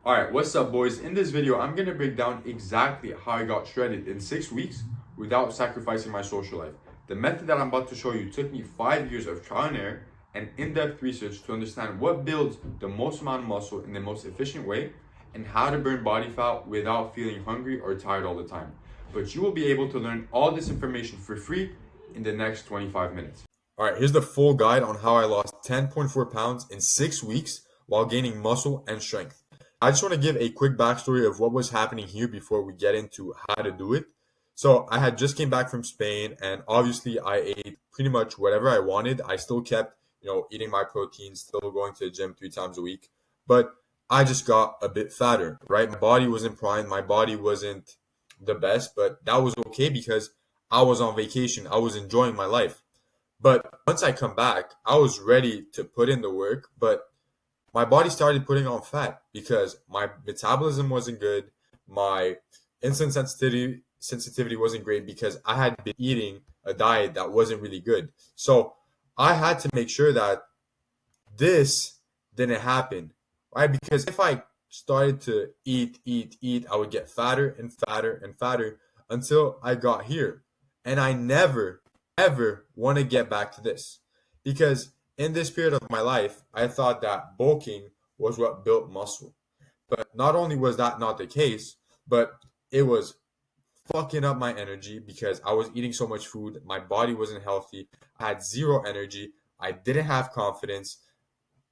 Alright, what's up boys? In this video, I'm gonna break down exactly how I got shredded in 6 weeks without sacrificing my social life. The method that I'm about to show you took me 5 years of trial and error and in-depth research to understand what builds the most amount of muscle in the most efficient way and how to burn body fat without feeling hungry or tired all the time. But you will be able to learn all this information for free in the next 25 minutes. Alright, here's the full guide on how I lost 10.4 pounds in 6 weeks while gaining muscle and strength. I just want to give a quick backstory of what was happening here before we get into how to do it. So I had just came back from Spain, and obviously I ate pretty much whatever I wanted. I still kept, eating my protein, still going to the gym 3 times a week, but I just got a bit fatter, right? My body wasn't primed, my body wasn't the best, but that was okay because I was on vacation. I was enjoying my life. But once I come back, I was ready to put in the work, but my body started putting on fat because my metabolism wasn't good. My insulin sensitivity wasn't great because I had been eating a diet that wasn't really good. So I had to make sure that this didn't happen, right? Because if I started to eat, I would get fatter and fatter and fatter until I got here. And I never, ever want to get back to this. Because in this period of my life, I thought that bulking was what built muscle. But not only was that not the case, but it was fucking up my energy because I was eating so much food. My body wasn't healthy. I had zero energy. I didn't have confidence.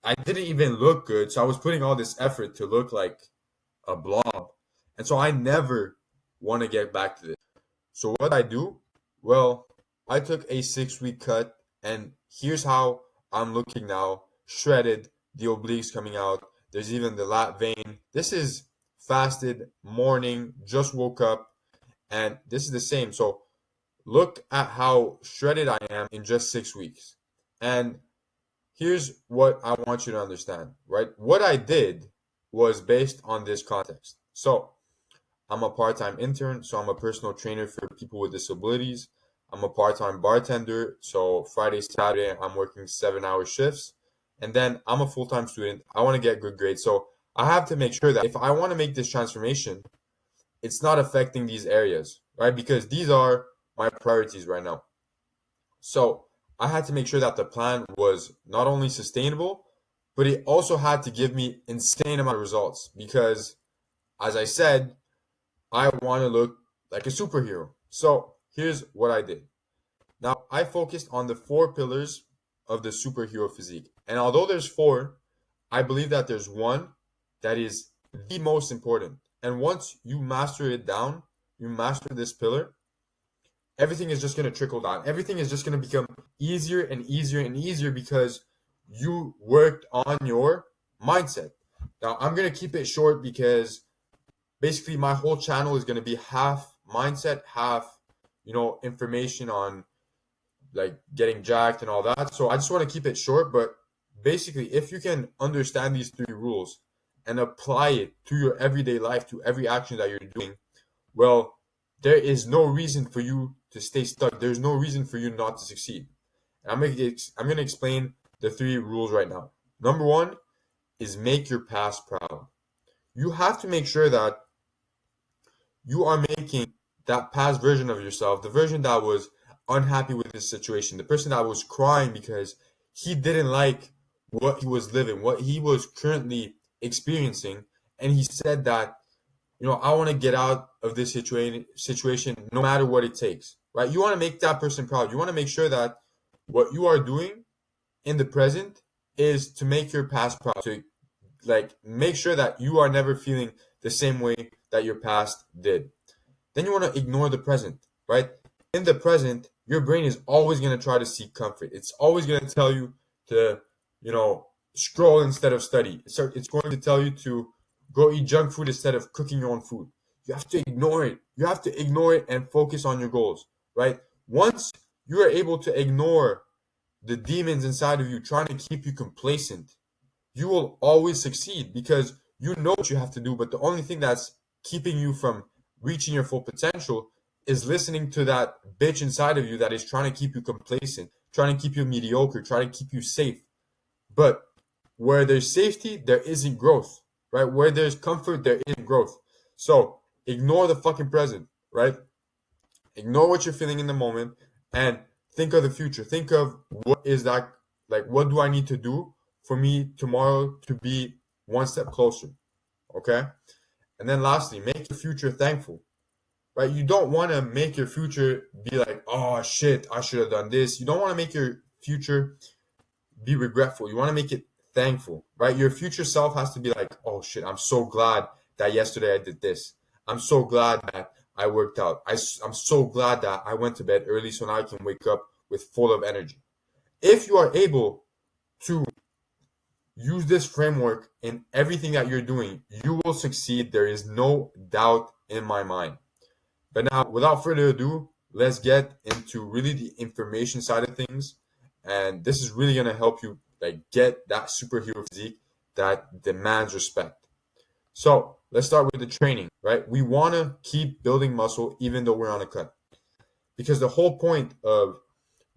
I didn't even look good. So I was putting all this effort to look like a blob. And so I never want to get back to this. So what I do? Well, I took a 6 week cut, and here's how I'm looking now. Shredded, the obliques coming out. There's even the lat vein. This is fasted morning, just woke up, and this is the same. So look at how shredded I am in just 6 weeks. And here's what I want you to understand, right? What I did was based on this context. So I'm a part-time intern, so I'm a personal trainer for people with disabilities. I'm a part-time bartender, so Friday, Saturday, I'm working 7-hour shifts. And then I'm a full-time student. I want to get good grades. So I have to make sure that if I want to make this transformation, it's not affecting these areas, right? Because these are my priorities right now. So I had to make sure that the plan was not only sustainable, but it also had to give me insane amount of results because, as I said, I want to look like a superhero. So here's what I did. Now I focused on the 4 pillars of the superhero physique. And although there's 4, I believe that there's one that is the most important. And once you master it down, you master this pillar, everything is just going to trickle down. Everything is just going to become easier and easier and easier because you worked on your mindset. Now I'm going to keep it short because basically my whole channel is going to be half mindset, half, information on like getting jacked and all that. So I just want to keep it short, but basically if you can understand these 3 rules and apply it to your everyday life, to every action that you're doing, well, there is no reason for you to stay stuck. There's no reason for you not to succeed. And I'm gonna explain the 3 rules right now. Number 1 is make your past proud. You have to make sure that you are making that past version of yourself, the version that was unhappy with this situation, the person that was crying because he didn't like what he was living, what he was currently experiencing, and he said that, I want to get out of this situation no matter what it takes, right? You want to make that person proud. You want to make sure that what you are doing in the present is to make your past proud. To like make sure that you are never feeling the same way that your past did. Then you want to ignore the present, right? In the present, your brain is always going to try to seek comfort. It's always going to tell you to, scroll instead of study. It's going to tell you to go eat junk food instead of cooking your own food. You have to ignore it. You have to ignore it and focus on your goals, right? Once you are able to ignore the demons inside of you trying to keep you complacent, you will always succeed because you know what you have to do. But the only thing that's keeping you from reaching your full potential is listening to that bitch inside of you that is trying to keep you complacent, trying to keep you mediocre, trying to keep you safe. But where there's safety, there isn't growth, right? Where there's comfort, there is growth. So ignore the fucking present, right? Ignore what you're feeling in the moment and think of the future. Think of what is that, like, what do I need to do for me tomorrow to be one step closer, okay? And then lastly, make your future thankful, right? You don't want to make your future be like, oh shit, I should have done this. You don't want to make your future be regretful. You want to make it thankful, right? Your future self has to be like, oh shit, I'm so glad that yesterday I did this. I'm so glad that I worked out. I'm so glad that I went to bed early so now I can wake up with full of energy. If you are able to use this framework in everything that you're doing, you will succeed. There is no doubt in my mind. But now, without further ado, let's get into really the information side of things. And this is really gonna help you like get that superhero physique that demands respect. So let's start with the training, right? We wanna keep building muscle even though we're on a cut. Because the whole point of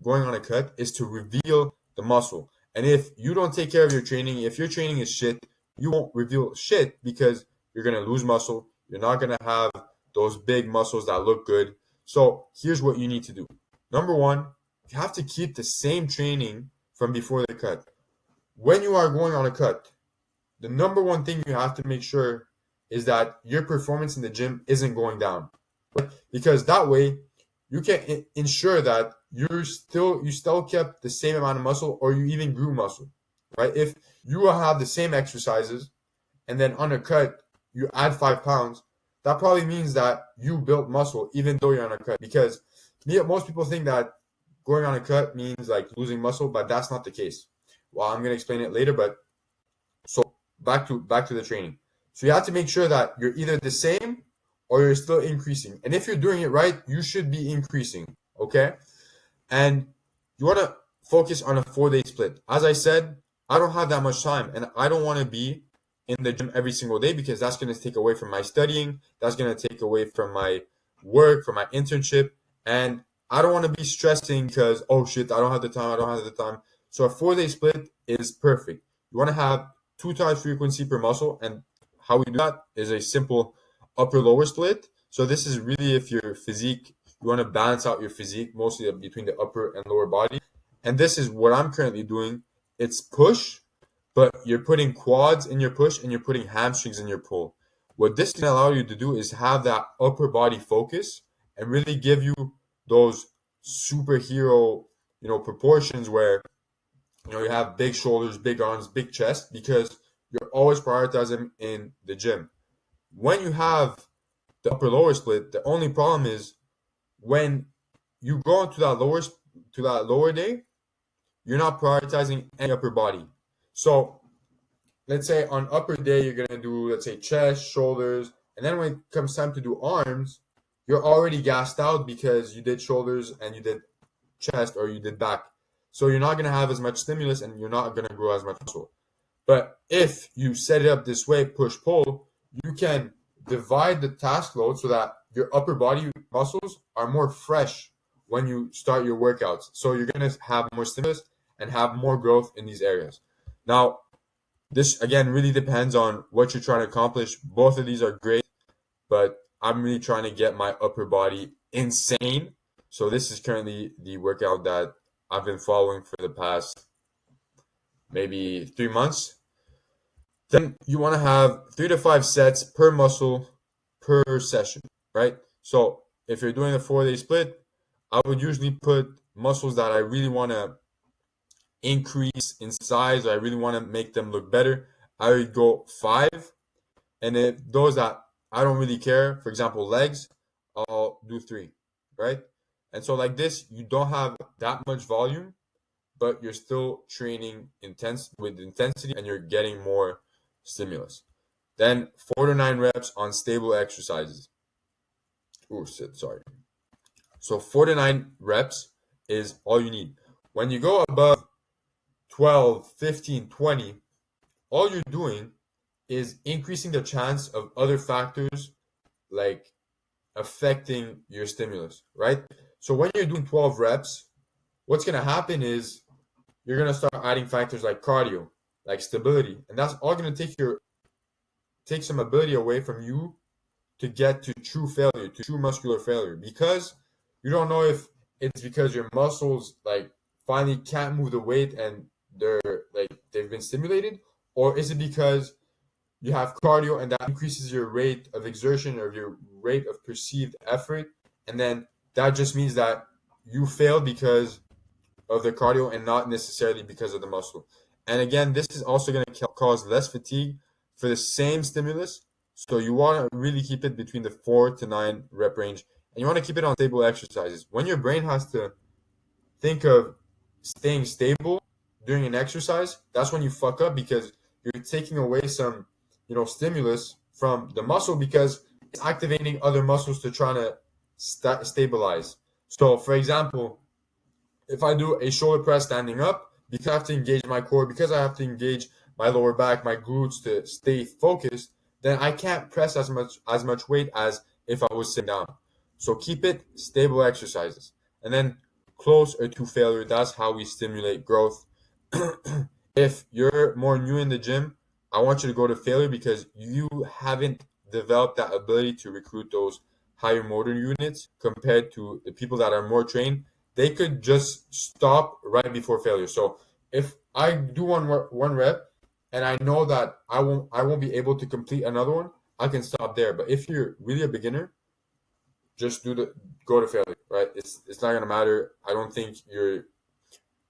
going on a cut is to reveal the muscle. And if you don't take care of your training, if your training is shit, you won't reveal shit because you're going to lose muscle. You're not going to have those big muscles that look good. So here's what you need to do. Number one, you have to keep the same training from before the cut. When you are going on a cut, the number one thing you have to make sure is that your performance in the gym isn't going down. Right? Because that way you can ensure that you still kept the same amount of muscle or you even grew muscle, right? If you will have the same exercises and then on a cut you add 5 pounds, that probably means that you built muscle even though you're on a cut. Because most people think that going on a cut means like losing muscle, but that's not the case. Well, I'm gonna explain it later, but so back to the training. So you have to make sure that you're either the same or you're still increasing. And if you're doing it right, you should be increasing. Okay? And you want to focus on a 4-day split. As I said, I don't have that much time and I don't want to be in the gym every single day because that's going to take away from my studying. That's going to take away from my work, from my internship. And I don't want to be stressing because, oh shit, I don't have the time. I don't have the time. So a 4-day split is perfect. You want to have 2 times frequency per muscle. And how we do that is a simple upper lower split. So this is really if your physique, you want to balance out your physique mostly between the upper and lower body. And this is what I'm currently doing. It's push, but you're putting quads in your push and you're putting hamstrings in your pull. What this can allow you to do is have that upper body focus and really give you those superhero, proportions where you have big shoulders, big arms, big chest because you're always prioritizing in the gym. When you have the upper lower split, the only problem is when you go into that lower day, you're not prioritizing any upper body. So let's say on upper day you're gonna do, let's say, chest, shoulders, and then when it comes time to do arms, you're already gassed out because you did shoulders and you did chest or you did back. So you're not gonna have as much stimulus and you're not gonna grow as much muscle. But if you set it up this way, push pull, you can divide the task load so that your upper body muscles are more fresh when you start your workouts. So you're going to have more stimulus and have more growth in these areas. Now, this again really depends on what you're trying to accomplish. Both of these are great, but I'm really trying to get my upper body insane. So this is currently the workout that I've been following for the past maybe 3 months. Then you want to have 3 to 5 sets per muscle per session, right? So if you're doing a 4-day split, I would usually put muscles that I really want to increase in size or I really want to make them look better. I would go 5. And if those that I don't really care, for example, legs, I'll do 3, right? And so like this, you don't have that much volume, but you're still training with intensity and you're getting more stimulus. Then 4 to 9 reps on stable exercises. Oh, shit, sorry. So 4 to 9 reps is all you need. When you go above 12, 15, 20, all you're doing is increasing the chance of other factors like affecting your stimulus, right? So when you're doing 12 reps, what's going to happen is you're going to start adding factors like cardio, like stability, and that's all going to take your take some ability away from you to get to true failure, to true muscular failure, because you don't know if it's because your muscles like finally can't move the weight and they're like they've been stimulated, or is it because you have cardio and that increases your rate of exertion or your rate of perceived effort, and then that just means that you failed because of the cardio and not necessarily because of the muscle. And again, this is also going to cause less fatigue for the same stimulus. So you want to really keep it between the 4 to 9 rep range, and you want to keep it on stable exercises. When your brain has to think of staying stable during an exercise, that's when you fuck up because you're taking away some, stimulus from the muscle because it's activating other muscles to try to stabilize. So, for example, if I do a shoulder press standing up, because I have to engage my core, because I have to engage my lower back, my glutes to stay focused, then I can't press as much weight as if I was sitting down. So keep it stable exercises. And then close or to failure, that's how we stimulate growth. If you're more new in the gym, I want you to go to failure because you haven't developed that ability to recruit those higher motor units compared to the people that are more trained. They could just stop right before failure. So if I do one rep and I know that I won't be able to complete another one, I can stop there. But if you're really a beginner, just go to failure, right? It's not gonna matter. I don't think you're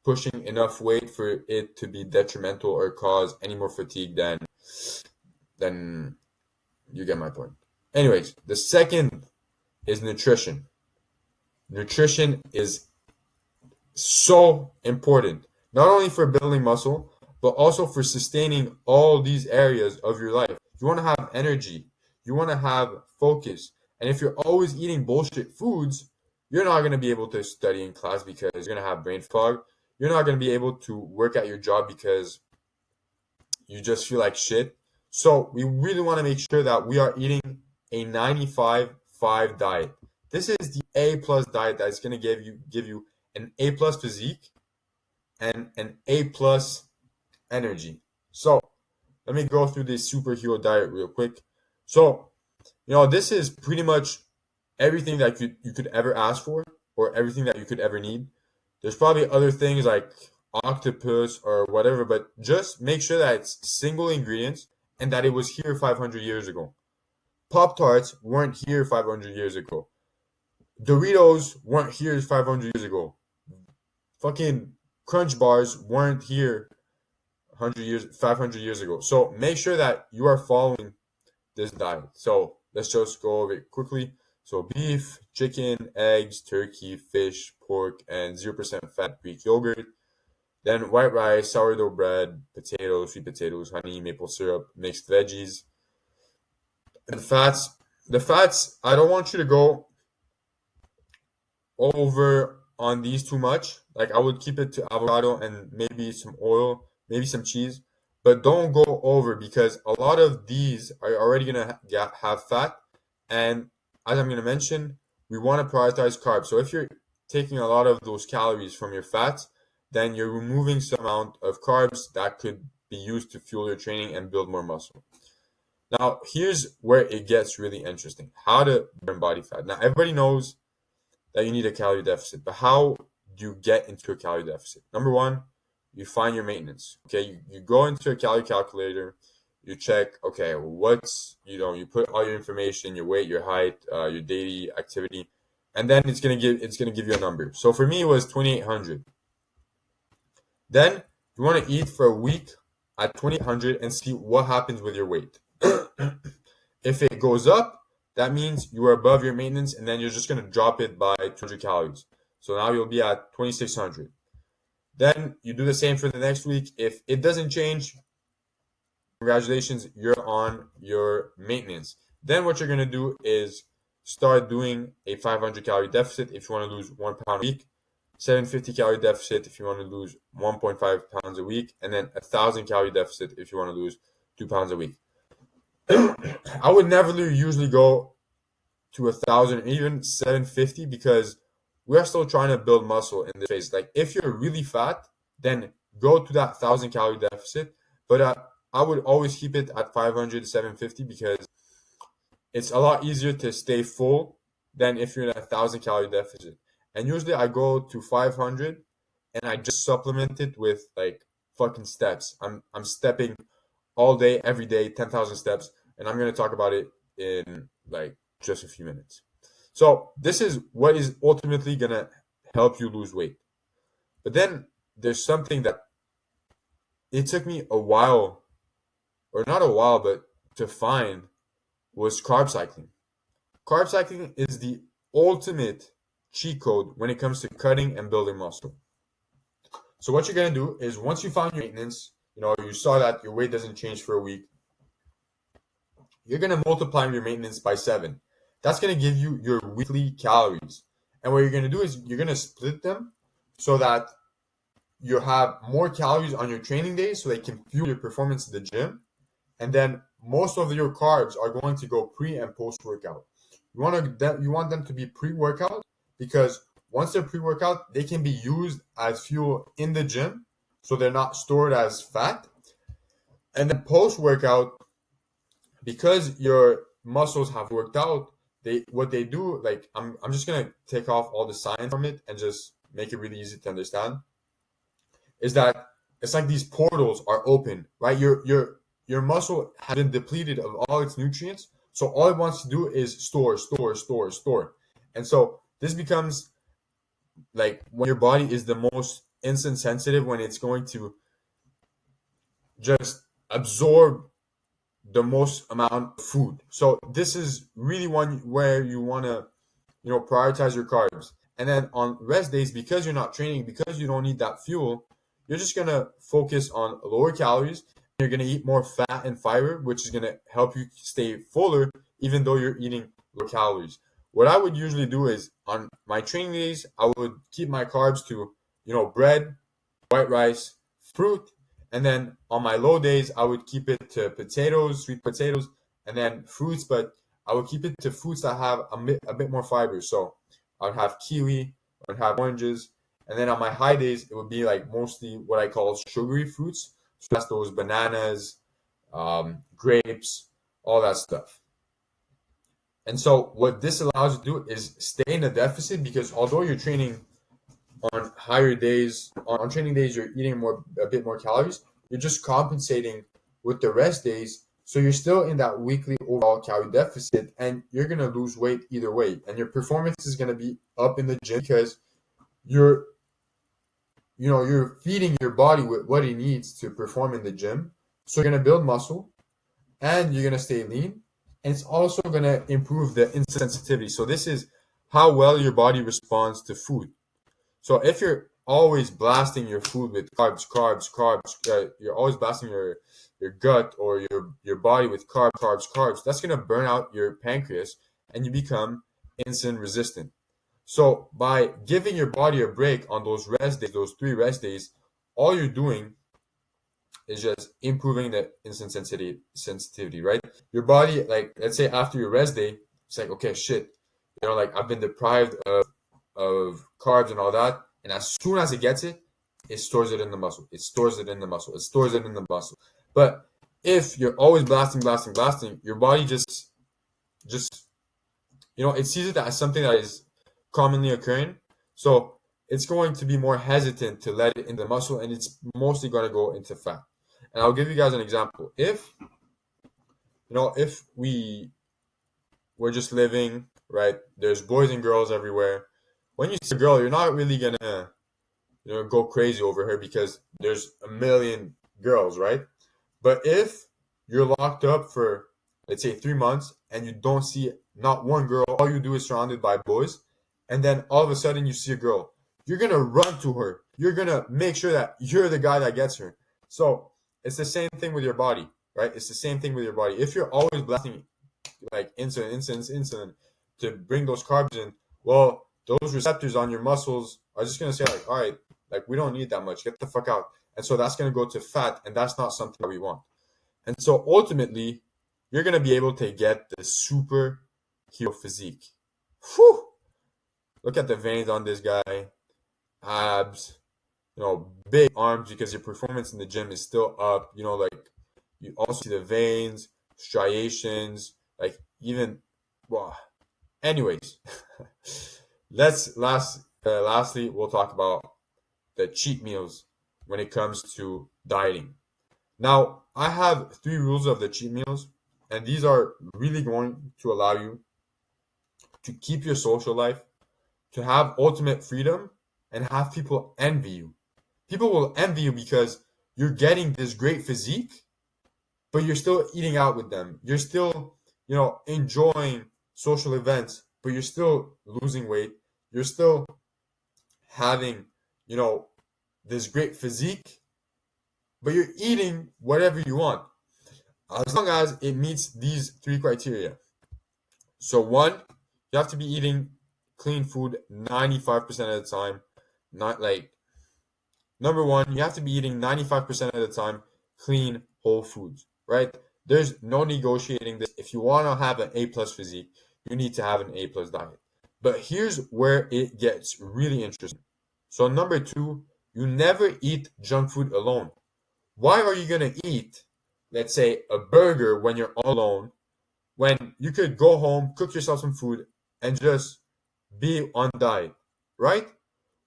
pushing enough weight for it to be detrimental or cause any more fatigue than you get my point. Anyways, the second is nutrition. Nutrition is so important, not only for building muscle, but also for sustaining all these areas of your life. You want to have energy, you want to have focus. And if you're always eating bullshit foods, you're not going to be able to study in class because you're going to have brain fog. You're not going to be able to work at your job because you just feel like shit. So we really want to make sure that we are eating a 95-5 diet. This is the A plus diet that's going to give you an A plus physique and an A plus energy. So let me go through this superhero diet real quick. So this is pretty much everything that you could ever ask for or everything that you could ever need. There's probably other things like octopus or whatever, but just make sure that it's single ingredients and that it was here 500 years ago. Pop Tarts weren't here 500 years ago. Doritos weren't here 500 years ago. Fucking Crunch bars weren't here 500 years ago. So make sure that you are following this diet. So let's just go over it quickly. So beef, chicken, eggs, turkey, fish, pork, and 0% fat Greek yogurt. Then white rice, sourdough bread, potatoes, sweet potatoes, honey, maple syrup, mixed veggies. And the fats, I don't want you to go over on these too much. Like I would keep it to avocado and maybe some oil, maybe some cheese, but don't go over because a lot of these are already gonna have fat, and as I'm gonna mention, we want to prioritize carbs. So if you're taking a lot of those calories from your fats, then you're removing some amount of carbs that could be used to fuel your training and build more muscle. Now, here's where it gets really interesting. How to burn body fat. Now, everybody knows that you need a calorie deficit. But how do you get into a calorie deficit? Number one, you find your maintenance. Okay, you go into a calorie calculator, you check, okay, you put all your information, your weight, your height, your daily activity, and then it's gonna give you a number. So for me, it was 2,800. Then you want to eat for a week at 2,800 and see what happens with your weight. If it goes up, that means you are above your maintenance, and then you're just going to drop it by 200 calories. So now you'll be at 2,600. Then you do the same for the next week. If it doesn't change, congratulations, you're on your maintenance. Then what you're going to do is start doing a 500 calorie deficit if you want to lose 1 pound a week, 750 calorie deficit if you want to lose 1.5 pounds a week, and then 1,000 calorie deficit if you want to lose 2 pounds a week. I would never usually go to 1,000, even 750, because we are still trying to build muscle in this phase. Like if you're really fat, then go to that 1,000 calorie deficit. But I would always keep it at 500 to 750 because it's a lot easier to stay full than if you're in 1,000 calorie deficit. And usually I go to 500 and I just supplement it with like fucking steps. I'm stepping all day, every day, 10,000 steps, and I'm gonna talk about it in like just a few minutes. So this is what is ultimately gonna help you lose weight. But then there's something that it took me a while, or not a while, but to find was carb cycling. Carb cycling is the ultimate cheat code when it comes to cutting and building muscle. So what you're gonna do is once you found your maintenance, you saw that your weight doesn't change for a week, you're gonna multiply your maintenance by 7. That's gonna give you your weekly calories. And what you're gonna do is you're gonna split them so that you have more calories on your training days so they can fuel your performance in the gym. And then most of your carbs are going to go pre and post workout. You want them to be pre-workout because once they're pre-workout, they can be used as fuel in the gym, so they're not stored as fat. And then post-workout, because your muscles have worked out, they do, like, I'm just gonna take off all the science from it and just make it really easy to understand. Is that it's like these portals are open, right? Your muscle has been depleted of all its nutrients, so all it wants to do is store, store, store, store. And so this becomes like when your body is the most insulin sensitive, when it's going to just absorb the most amount of food. So this is really one where you want to, prioritize your carbs. And then on rest days, because you're not training, because you don't need that fuel, you're just going to focus on lower calories. You're going to eat more fat and fiber, which is going to help you stay fuller, even though you're eating low calories. What I would usually do is on my training days, I would keep my carbs to, bread, white rice, fruit, and then on my low days, I would keep it to potatoes, sweet potatoes, and then fruits, but I would keep it to fruits that have a bit more fiber. So I would have kiwi, I would have oranges, and then on my high days, it would be like mostly what I call sugary fruits. So that's those bananas, grapes, all that stuff. And so what this allows you to do is stay in a deficit because although you're training on higher days, on training days, you're eating a bit more calories. You're just compensating with the rest days, so you're still in that weekly overall calorie deficit, and you're gonna lose weight either way, and your performance is gonna be up in the gym because you're, you're feeding your body with what it needs to perform in the gym. So you're gonna build muscle, and you're gonna stay lean, and it's also gonna improve the insulin sensitivity. So this is how well your body responds to food. So if you're always blasting your food with carbs, carbs, carbs, you're always blasting your gut or your body with carbs, carbs, carbs. That's gonna burn out your pancreas, and you become insulin resistant. So by giving your body a break on those rest days, those 3 rest days, all you're doing is just improving the insulin sensitivity, right? Your body, like, let's say after your rest day, it's like, okay, shit, like I've been deprived of carbs and all that, and as soon as it gets it, it stores it in the muscle. It stores it in the muscle. It stores it in the muscle. But if you're always blasting, blasting, blasting, your body just it sees it as something that is commonly occurring. So it's going to be more hesitant to let it in the muscle, and it's mostly going to go into fat. And I'll give you guys an example. If we were just living, right, there's boys and girls everywhere. When you see a girl, you're not really gonna, go crazy over her because there's a million girls, right? But if you're locked up for, let's say, 3 months and you don't see not one girl, all you do is surrounded by boys, and then all of a sudden you see a girl, you're gonna run to her. You're gonna make sure that you're the guy that gets her. So it's the same thing with your body, right? It's the same thing with your body. If you're always blasting like insulin to bring those carbs in, well, those receptors on your muscles are just gonna say like, all right, like we don't need that much, get the fuck out. And so that's gonna go to fat, and that's not something that we want. And so ultimately, you're gonna be able to get the super hero physique. Whew! Look at the veins on this guy, abs, big arms because your performance in the gym is still up. Like You also see the veins, striations, like even, well, anyways, lastly, we'll talk about the cheat meals when it comes to dieting. Now, I have 3 rules of the cheat meals, and these are really going to allow you to keep your social life, to have ultimate freedom, and have people envy you. People will envy you because you're getting this great physique, but you're still eating out with them. You're still, enjoying social events, but you're still losing weight. You're still having, you know, this great physique, but you're eating whatever you want as long as it meets these 3 criteria. So, one, you have to be eating clean food 95% of the time. Not like, number one, you have to be eating 95% of the time clean, whole foods, right? There's no negotiating this. If you want to have an A plus physique, you need to have an A plus diet. But here's where it gets really interesting. So, number two, you never eat junk food alone. Why are you going to eat, let's say, a burger when you're all alone, when you could go home, cook yourself some food, and just be on diet, right?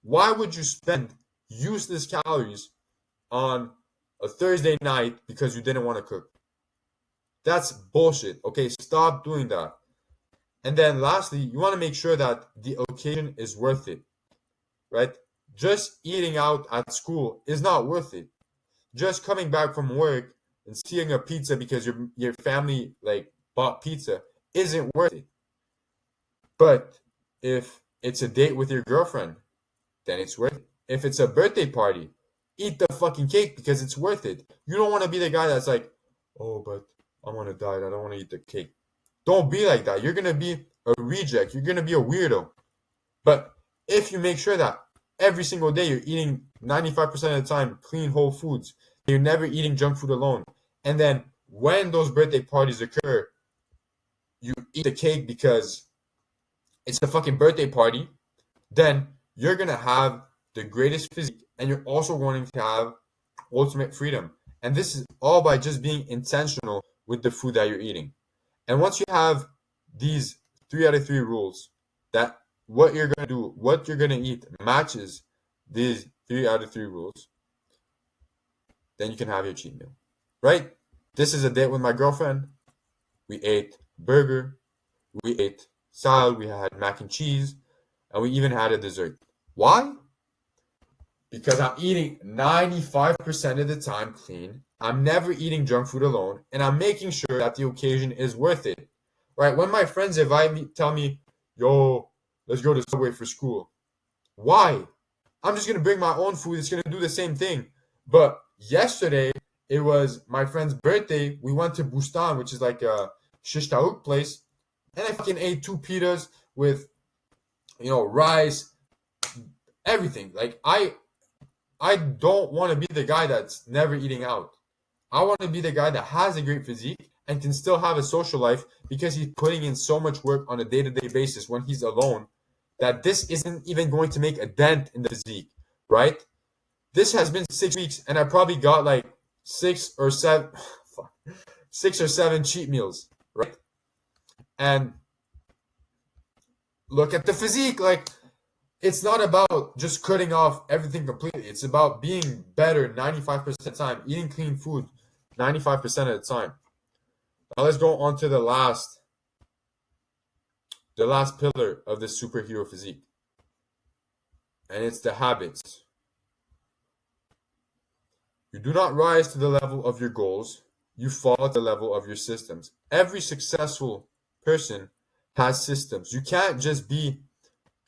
Why would you spend useless calories on a Thursday night because you didn't want to cook? That's bullshit. Okay, stop doing that. And then lastly, you want to make sure that the occasion is worth it, right? Just eating out at school is not worth it. Just coming back from work and seeing a pizza because your family like bought pizza isn't worth it. But if it's a date with your girlfriend, then it's worth it. If it's a birthday party, eat the fucking cake because it's worth it. You don't want to be the guy that's like, oh, but I'm on a diet. I don't want to eat the cake. Don't be like that. You're going to be a reject. You're going to be a weirdo. But if you make sure that every single day you're eating 95% of the time clean whole foods, you're never eating junk food alone, and then when those birthday parties occur, you eat the cake because it's a fucking birthday party, then you're going to have the greatest physique and you're also going to have ultimate freedom. And this is all by just being intentional with the food that you're eating. And once you have these 3 out of 3 rules, that what you're going to do, what you're going to eat matches these 3 out of 3 rules, then you can have your cheat meal, right? This is a date with my girlfriend. We ate burger, we ate salad, we had mac and cheese, and we even had a dessert. Why? Because I'm eating 95% of the time clean. I'm never eating junk food alone, and I'm making sure that the occasion is worth it. Right? When my friends invite me, tell me, yo, let's go to Subway for school. Why? I'm just gonna bring my own food. It's gonna do the same thing. But yesterday, it was my friend's birthday. We went to Bustan, which is like a shish taouk place, and I fucking ate 2 pitas with, rice, everything. Like I don't want to be the guy that's never eating out. I want to be the guy that has a great physique and can still have a social life because he's putting in so much work on a day-to-day basis when he's alone that this isn't even going to make a dent in the physique, right? This has been 6 weeks and I probably got like 6 or 7 6 or 7 cheat meals, right? And look at the physique, like it's not about just cutting off everything completely. It's about being better 95% of the time, eating clean food 95% of the time. Now let's go on to the last pillar of this superhero physique. And it's the habits. You do not rise to the level of your goals, you fall to the level of your systems. Every successful person has systems. You can't just be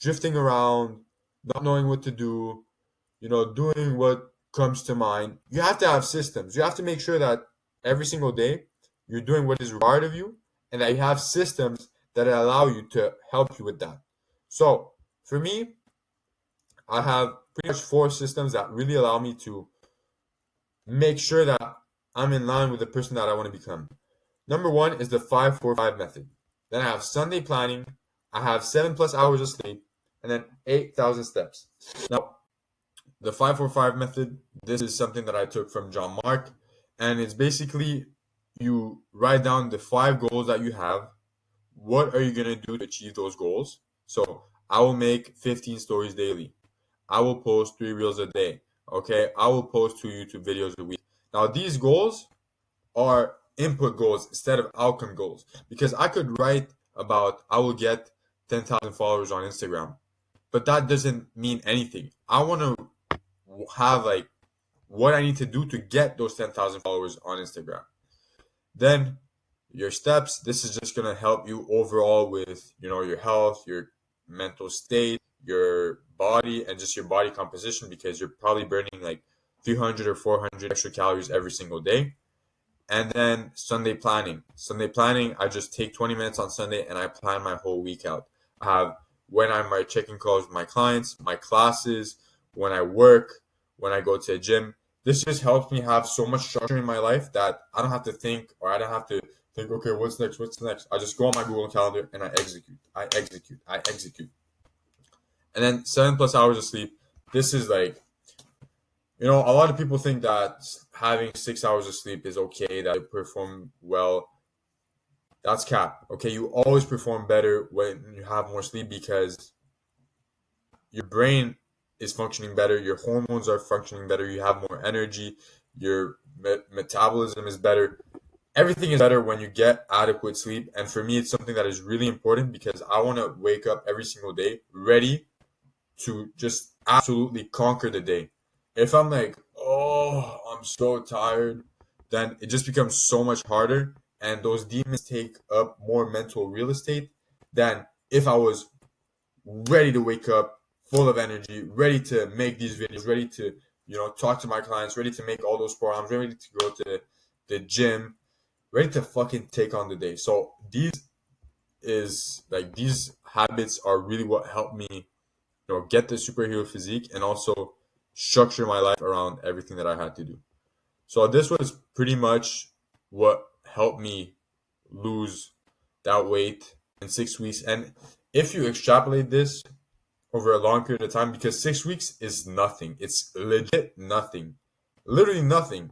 drifting around, not knowing what to do, doing what comes to mind. You have to have systems. You have to make sure that every single day you're doing what is required of you and that you have systems that allow you to help you with that. So for me, I have pretty much 4 systems that really allow me to make sure that I'm in line with the person that I want to become. Number 1 is the 5-4-5 method. Then I have Sunday planning. I have 7+ hours of sleep, and then 8,000 steps. Now, the 5-4-5 method, this is something that I took from John Mark, and it's basically you write down the 5 goals that you have. What are you going to do to achieve those goals? So I will make 15 stories daily. I will post 3 reels a day. Okay. I will post 2 YouTube videos a week. Now, these goals are input goals instead of outcome goals, because I could write about I will get 10,000 followers on Instagram, but that doesn't mean anything. I want to have like what I need to do to get those 10,000 followers on Instagram. Then your steps, this is just going to help you overall with, your health, your mental state, your body, and just your body composition, because you're probably burning like 300 or 400 extra calories every single day. And then Sunday planning. Sunday planning, I just take 20 minutes on Sunday and I plan my whole week out. I have when I'm my checking calls with my clients, my classes, when I work, when I go to a gym. This just helps me have so much structure in my life that I don't have to think, or I don't have to think, okay, what's next? What's next? I just go on my Google Calendar and I execute. I execute. I execute. And then 7+ hours of sleep. This is like, a lot of people think that having 6 hours of sleep is okay, that you perform well. That's cap. Okay, you always perform better when you have more sleep, because your brain is functioning better, your hormones are functioning better, you have more energy, your metabolism is better. Everything is better when you get adequate sleep. And for me, it's something that is really important, because I want to wake up every single day ready to just absolutely conquer the day. If I'm like, oh, I'm so tired, then it just becomes so much harder. And those demons take up more mental real estate than if I was ready to wake up full of energy, ready to make these videos, ready to, talk to my clients, ready to make all those programs, ready to go to the gym, ready to fucking take on the day. So these habits are really what helped me, get the superhero physique and also structure my life around everything that I had to do. So this was pretty much what helped me lose that weight in 6 weeks. And if you extrapolate this over a long period of time, because 6 weeks is nothing, it's legit nothing, literally nothing.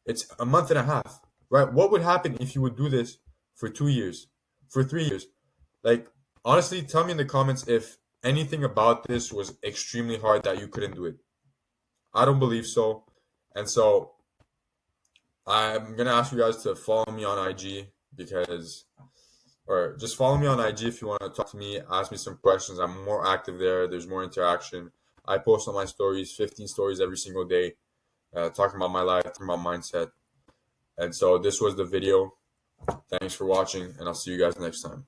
It's a month and a half, right? What would happen if you would do this for 2 years, for 3 years? Like, honestly, tell me in the comments if anything about this was extremely hard that you couldn't do it. I don't believe so. And so I'm gonna ask you guys to follow me on IG, or just follow me on IG if you want to talk to me, ask me some questions. I'm more active there. There's more interaction. I post on my stories, 15 stories every single day, talking about my life, talking about mindset. And so this was the video. Thanks for watching, and I'll see you guys next time.